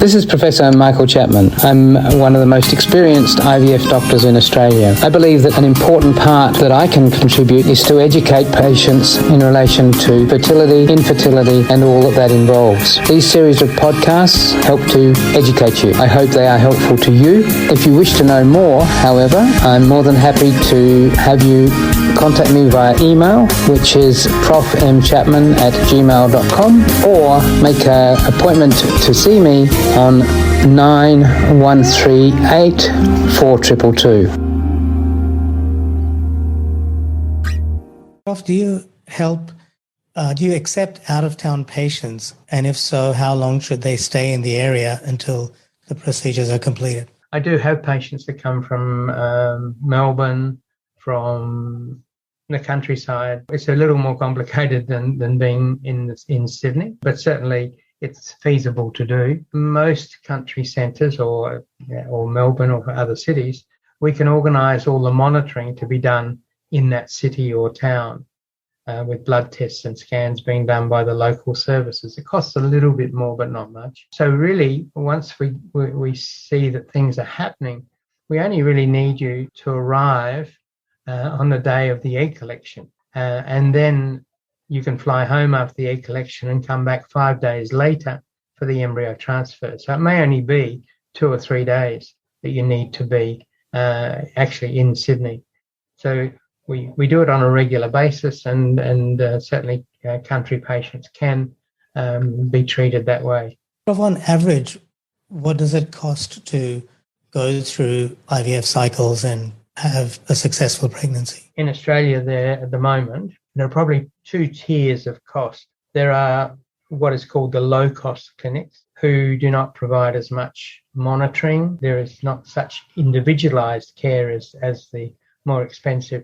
This is Professor Michael Chapman. I'm one of the most experienced IVF doctors in Australia. I believe that an important part that I can contribute is to educate patients in relation to fertility, infertility, and all that involves. These series of podcasts help to educate you. I hope they are helpful to you. If you wish to know more, however, I'm more than happy to have you contact me via email, which is profmchapman@gmail.com, or make an appointment to see me on 9138 4222. Prof, do you accept out-of-town patients? And if so, how long should they stay in the area until the procedures are completed? I do have patients that come from Melbourne, from the countryside. It's a little more complicated than being in Sydney, but certainly it's feasible to do. Most country centres or Melbourne or other cities, we can organise all the monitoring to be done in that city or town, with blood tests and scans being done by the local services. It costs a little bit more, but not much. So really, once we see that things are happening, we only really need you to arrive on the day of the egg collection. And then you can fly home after the egg collection and come back 5 days later for the embryo transfer. So it may only be 2 or 3 days that you need to be actually in Sydney. So we do it on a regular basis, and certainly country patients can be treated that way. On average, what does it cost to go through IVF cycles and have a successful pregnancy? In Australia there at the moment, there are probably 2 tiers of cost. There are what is called the low-cost clinics who do not provide as much monitoring. There is not such individualised care as the more expensive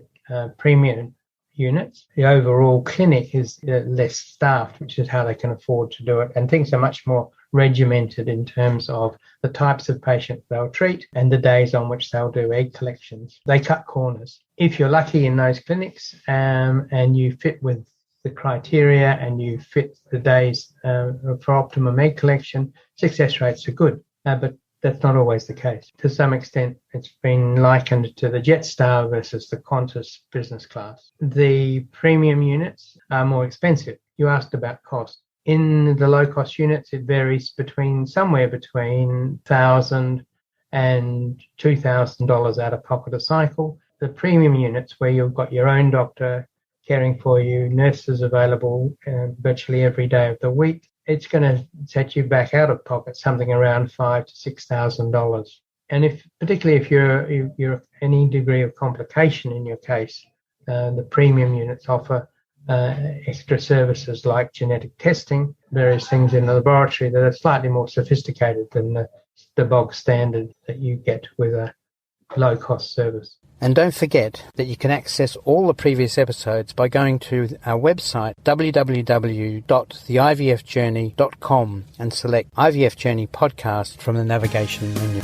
premium units. The overall clinic is less staffed, which is how they can afford to do it. And things are much more regimented in terms of the types of patients they'll treat and the days on which they'll do egg collections. They cut corners. If you're lucky in those clinics and you fit with the criteria and you fit the days for optimum egg collection, success rates are good. But that's not always the case. To some extent, it's been likened to the Jetstar versus the Qantas business class. The premium units are more expensive. You asked about cost. In the low-cost units, it varies somewhere between $1,000 and $2,000 out of pocket a cycle. The premium units, where you've got your own doctor caring for you, nurses available virtually every day of the week, it's going to set you back out of pocket something around $5,000 to $6,000. And particularly if you're any degree of complication in your case, the premium units offer extra services like genetic testing, various things in the laboratory that are slightly more sophisticated than the bog standard that you get with a low-cost service. And don't forget that you can access all the previous episodes by going to our website www.theivfjourney.com and select IVF Journey podcast from the navigation menu.